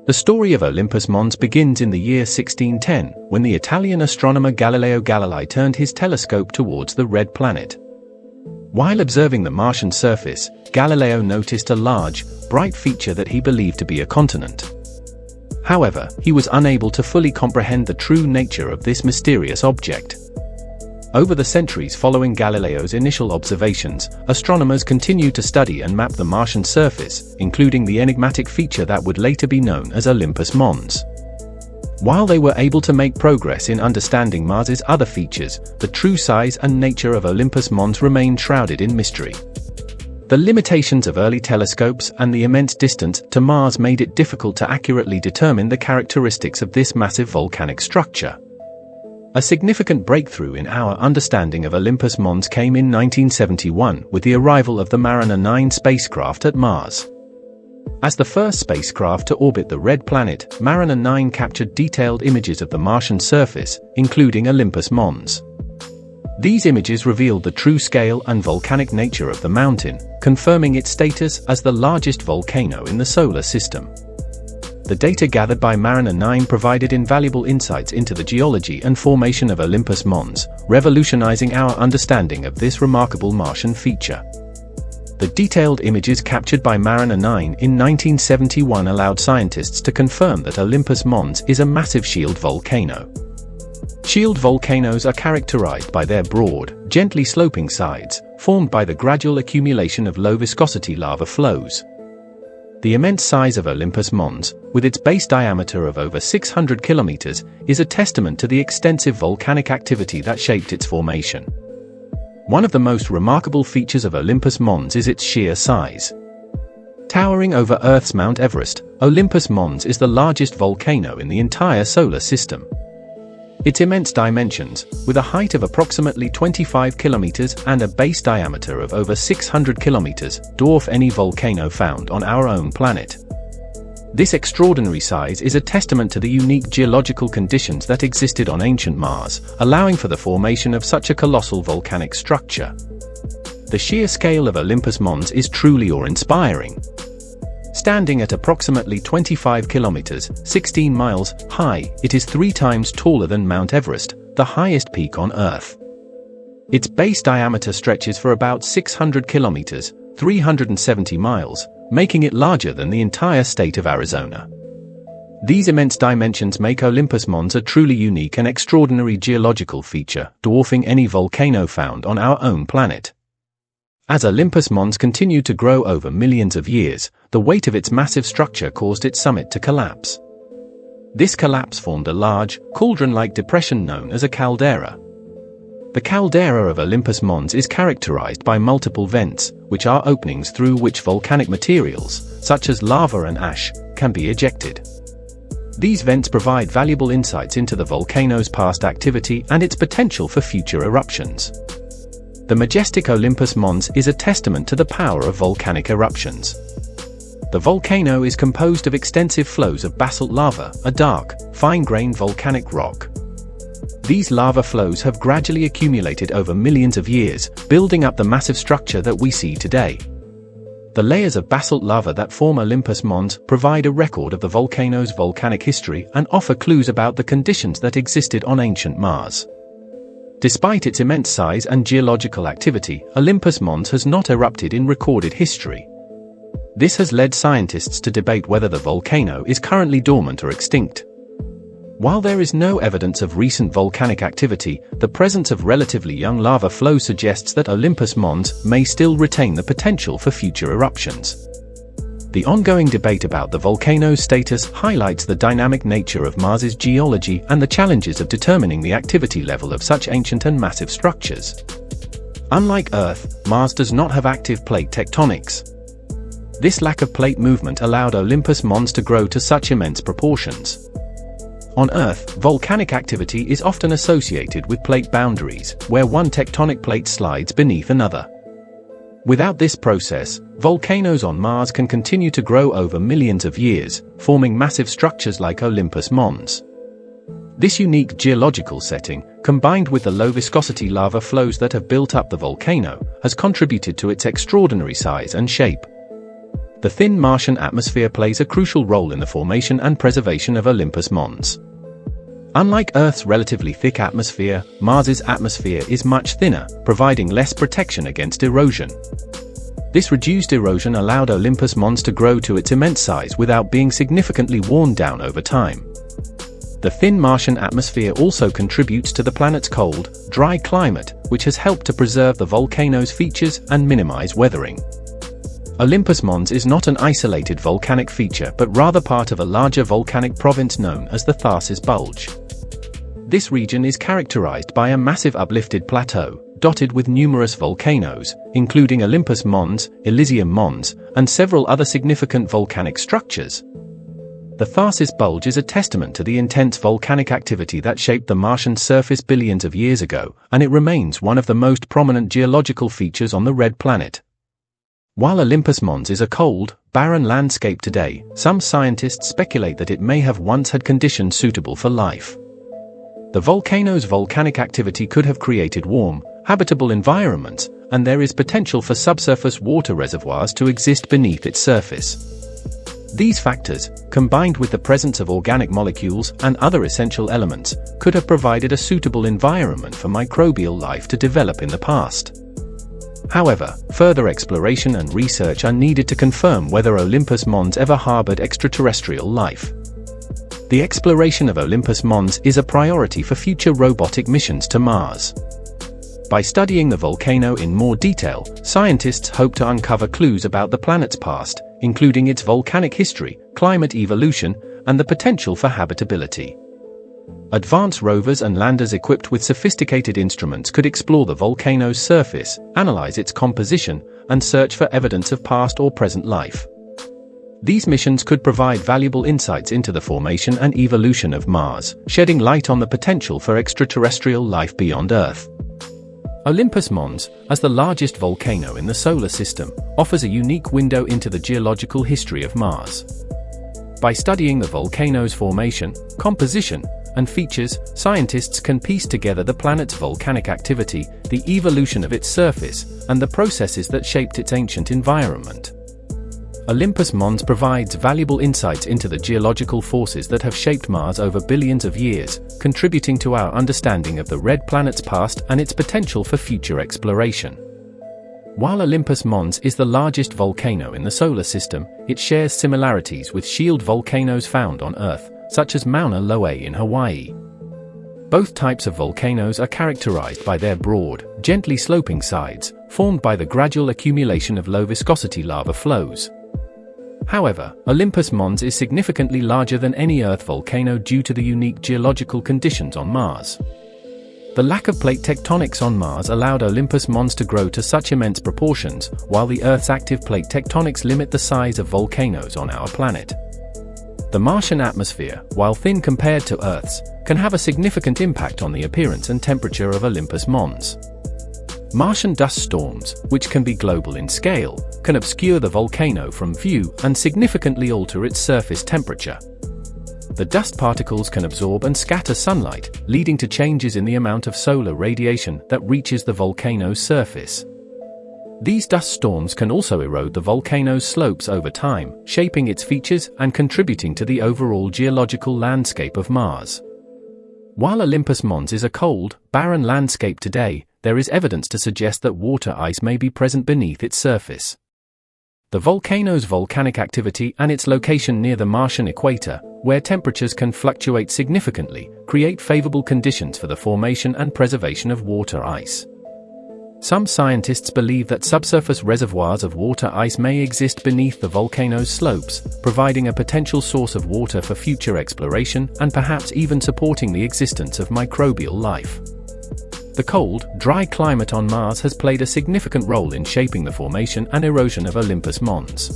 The story of Olympus Mons begins in the year 1610, when the Italian astronomer Galileo Galilei turned his telescope towards the red planet. While observing the Martian surface, Galileo noticed a large, bright feature that he believed to be a continent. However, he was unable to fully comprehend the true nature of this mysterious object. Over the centuries following Galileo's initial observations, astronomers continued to study and map the Martian surface, including the enigmatic feature that would later be known as Olympus Mons. While they were able to make progress in understanding Mars's other features, the true size and nature of Olympus Mons remained shrouded in mystery. The limitations of early telescopes and the immense distance to Mars made it difficult to accurately determine the characteristics of this massive volcanic structure. A significant breakthrough in our understanding of Olympus Mons came in 1971 with the arrival of the Mariner 9 spacecraft at Mars. As the first spacecraft to orbit the red planet, Mariner 9 captured detailed images of the Martian surface, including Olympus Mons. These images revealed the true scale and volcanic nature of the mountain, confirming its status as the largest volcano in the solar system. The data gathered by Mariner 9 provided invaluable insights into the geology and formation of Olympus Mons, revolutionizing our understanding of this remarkable Martian feature. The detailed images captured by Mariner 9 in 1971 allowed scientists to confirm that Olympus Mons is a massive shield volcano. Shield volcanoes are characterized by their broad, gently sloping sides, formed by the gradual accumulation of low-viscosity lava flows. The immense size of Olympus Mons, with its base diameter of over 600 kilometers, is a testament to the extensive volcanic activity that shaped its formation. One of the most remarkable features of Olympus Mons is its sheer size. Towering over Earth's Mount Everest, Olympus Mons is the largest volcano in the entire solar system. Its immense dimensions, with a height of approximately 25 kilometers and a base diameter of over 600 kilometers, dwarf any volcano found on our own planet. This extraordinary size is a testament to the unique geological conditions that existed on ancient Mars, allowing for the formation of such a colossal volcanic structure. The sheer scale of Olympus Mons is truly awe-inspiring. Standing at approximately 25 kilometers, 16 miles, high, it is 3 times taller than Mount Everest, the highest peak on Earth. Its base diameter stretches for about 600 kilometers, 370 miles, making it larger than the entire state of Arizona. These immense dimensions make Olympus Mons a truly unique and extraordinary geological feature, dwarfing any volcano found on our own planet. As Olympus Mons continued to grow over millions of years, the weight of its massive structure caused its summit to collapse. This collapse formed a large, cauldron-like depression known as a caldera. The caldera of Olympus Mons is characterized by multiple vents, which are openings through which volcanic materials, such as lava and ash, can be ejected. These vents provide valuable insights into the volcano's past activity and its potential for future eruptions. The majestic Olympus Mons is a testament to the power of volcanic eruptions. The volcano is composed of extensive flows of basalt lava, a dark, fine-grained volcanic rock. These lava flows have gradually accumulated over millions of years, building up the massive structure that we see today. The layers of basalt lava that form Olympus Mons provide a record of the volcano's volcanic history and offer clues about the conditions that existed on ancient Mars. Despite its immense size and geological activity, Olympus Mons has not erupted in recorded history. This has led scientists to debate whether the volcano is currently dormant or extinct. While there is no evidence of recent volcanic activity, the presence of relatively young lava flow suggests that Olympus Mons may still retain the potential for future eruptions. The ongoing debate about the volcano's status highlights the dynamic nature of Mars's geology and the challenges of determining the activity level of such ancient and massive structures. Unlike Earth, Mars does not have active plate tectonics. This lack of plate movement allowed Olympus Mons to grow to such immense proportions. On Earth, volcanic activity is often associated with plate boundaries, where one tectonic plate slides beneath another. Without this process, volcanoes on Mars can continue to grow over millions of years, forming massive structures like Olympus Mons. This unique geological setting, combined with the low-viscosity lava flows that have built up the volcano, has contributed to its extraordinary size and shape. The thin Martian atmosphere plays a crucial role in the formation and preservation of Olympus Mons. Unlike Earth's relatively thick atmosphere, Mars's atmosphere is much thinner, providing less protection against erosion. This reduced erosion allowed Olympus Mons to grow to its immense size without being significantly worn down over time. The thin Martian atmosphere also contributes to the planet's cold, dry climate, which has helped to preserve the volcano's features and minimize weathering. Olympus Mons is not an isolated volcanic feature but rather part of a larger volcanic province known as the Tharsis Bulge. This region is characterized by a massive uplifted plateau, dotted with numerous volcanoes, including Olympus Mons, Elysium Mons, and several other significant volcanic structures. The Tharsis Bulge is a testament to the intense volcanic activity that shaped the Martian surface billions of years ago, and it remains one of the most prominent geological features on the Red Planet. While Olympus Mons is a cold, barren landscape today, some scientists speculate that it may have once had conditions suitable for life. The volcano's volcanic activity could have created warm, habitable environments, and there is potential for subsurface water reservoirs to exist beneath its surface. These factors, combined with the presence of organic molecules and other essential elements, could have provided a suitable environment for microbial life to develop in the past. However, further exploration and research are needed to confirm whether Olympus Mons ever harbored extraterrestrial life. The exploration of Olympus Mons is a priority for future robotic missions to Mars. By studying the volcano in more detail, scientists hope to uncover clues about the planet's past, including its volcanic history, climate evolution, and the potential for habitability. Advanced rovers and landers equipped with sophisticated instruments could explore the volcano's surface, analyze its composition, and search for evidence of past or present life. These missions could provide valuable insights into the formation and evolution of Mars, shedding light on the potential for extraterrestrial life beyond Earth. Olympus Mons, as the largest volcano in the solar system, offers a unique window into the geological history of Mars. By studying the volcano's formation, composition, and features, scientists can piece together the planet's volcanic activity, the evolution of its surface, and the processes that shaped its ancient environment. Olympus Mons provides valuable insights into the geological forces that have shaped Mars over billions of years, contributing to our understanding of the Red Planet's past and its potential for future exploration. While Olympus Mons is the largest volcano in the solar system, it shares similarities with shield volcanoes found on Earth, such as Mauna Loa in Hawaii. Both types of volcanoes are characterized by their broad, gently sloping sides, formed by the gradual accumulation of low-viscosity lava flows. However, Olympus Mons is significantly larger than any Earth volcano due to the unique geological conditions on Mars. The lack of plate tectonics on Mars allowed Olympus Mons to grow to such immense proportions, while the Earth's active plate tectonics limit the size of volcanoes on our planet. The Martian atmosphere, while thin compared to Earth's, can have a significant impact on the appearance and temperature of Olympus Mons. Martian dust storms, which can be global in scale, can obscure the volcano from view and significantly alter its surface temperature. The dust particles can absorb and scatter sunlight, leading to changes in the amount of solar radiation that reaches the volcano's surface. These dust storms can also erode the volcano's slopes over time, shaping its features and contributing to the overall geological landscape of Mars. While Olympus Mons is a cold, barren landscape today, there is evidence to suggest that water ice may be present beneath its surface. The volcano's volcanic activity and its location near the Martian equator, where temperatures can fluctuate significantly, create favorable conditions for the formation and preservation of water ice. Some scientists believe that subsurface reservoirs of water ice may exist beneath the volcano's slopes, providing a potential source of water for future exploration and perhaps even supporting the existence of microbial life. The cold, dry climate on Mars has played a significant role in shaping the formation and erosion of Olympus Mons.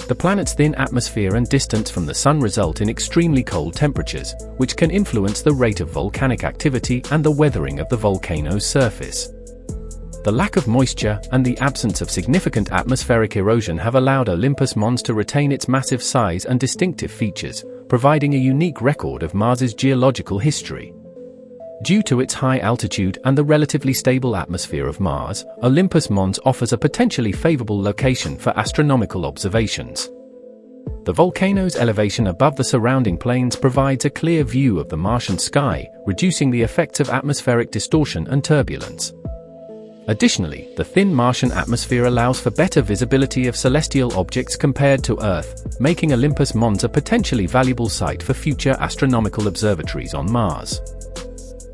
The planet's thin atmosphere and distance from the Sun result in extremely cold temperatures, which can influence the rate of volcanic activity and the weathering of the volcano's surface. The lack of moisture and the absence of significant atmospheric erosion have allowed Olympus Mons to retain its massive size and distinctive features, providing a unique record of Mars's geological history. Due to its high altitude and the relatively stable atmosphere of Mars, Olympus Mons offers a potentially favorable location for astronomical observations. The volcano's elevation above the surrounding plains provides a clear view of the Martian sky, reducing the effects of atmospheric distortion and turbulence. Additionally, the thin Martian atmosphere allows for better visibility of celestial objects compared to Earth, making Olympus Mons a potentially valuable site for future astronomical observatories on Mars.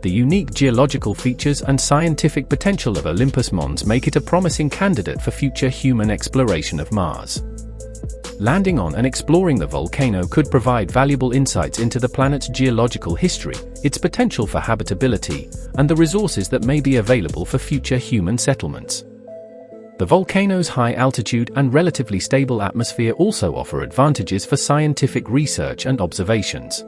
The unique geological features and scientific potential of Olympus Mons make it a promising candidate for future human exploration of Mars. Landing on and exploring the volcano could provide valuable insights into the planet's geological history, its potential for habitability, and the resources that may be available for future human settlements. The volcano's high altitude and relatively stable atmosphere also offer advantages for scientific research and observations.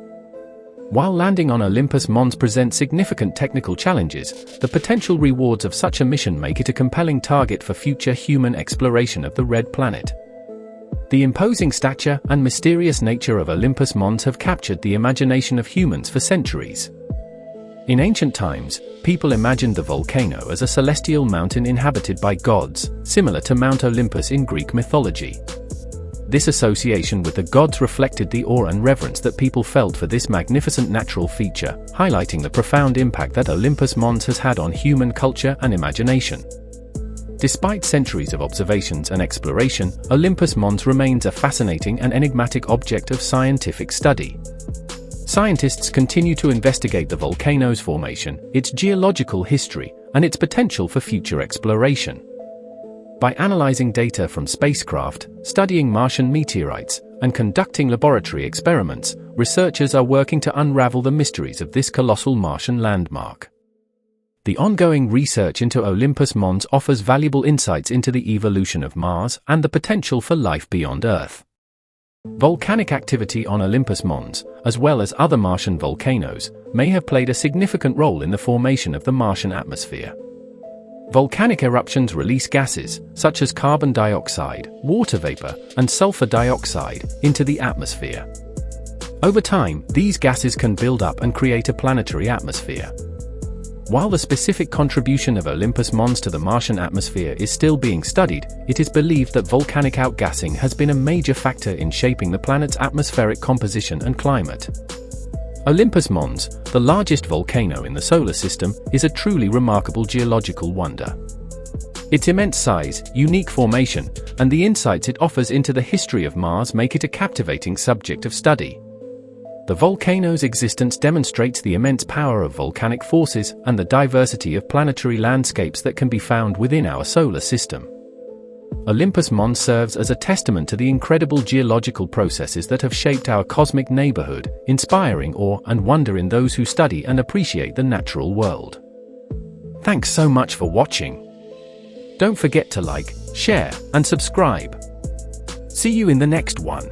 While landing on Olympus Mons presents significant technical challenges, the potential rewards of such a mission make it a compelling target for future human exploration of the Red Planet. The imposing stature and mysterious nature of Olympus Mons have captured the imagination of humans for centuries. In ancient times, people imagined the volcano as a celestial mountain inhabited by gods, similar to Mount Olympus in Greek mythology. This association with the gods reflected the awe and reverence that people felt for this magnificent natural feature, highlighting the profound impact that Olympus Mons has had on human culture and imagination. Despite centuries of observations and exploration, Olympus Mons remains a fascinating and enigmatic object of scientific study. Scientists continue to investigate the volcano's formation, its geological history, and its potential for future exploration. By analyzing data from spacecraft, studying Martian meteorites, and conducting laboratory experiments, researchers are working to unravel the mysteries of this colossal Martian landmark. The ongoing research into Olympus Mons offers valuable insights into the evolution of Mars and the potential for life beyond Earth. Volcanic activity on Olympus Mons, as well as other Martian volcanoes, may have played a significant role in the formation of the Martian atmosphere. Volcanic eruptions release gases, such as carbon dioxide, water vapor, and sulfur dioxide, into the atmosphere. Over time, these gases can build up and create a planetary atmosphere. While the specific contribution of Olympus Mons to the Martian atmosphere is still being studied, it is believed that volcanic outgassing has been a major factor in shaping the planet's atmospheric composition and climate. Olympus Mons, the largest volcano in the solar system, is a truly remarkable geological wonder. Its immense size, unique formation, and the insights it offers into the history of Mars make it a captivating subject of study. The volcano's existence demonstrates the immense power of volcanic forces and the diversity of planetary landscapes that can be found within our solar system. Olympus Mons serves as a testament to the incredible geological processes that have shaped our cosmic neighborhood, inspiring awe and wonder in those who study and appreciate the natural world. Thanks so much for watching. Don't forget to like, share, and subscribe. See you in the next one.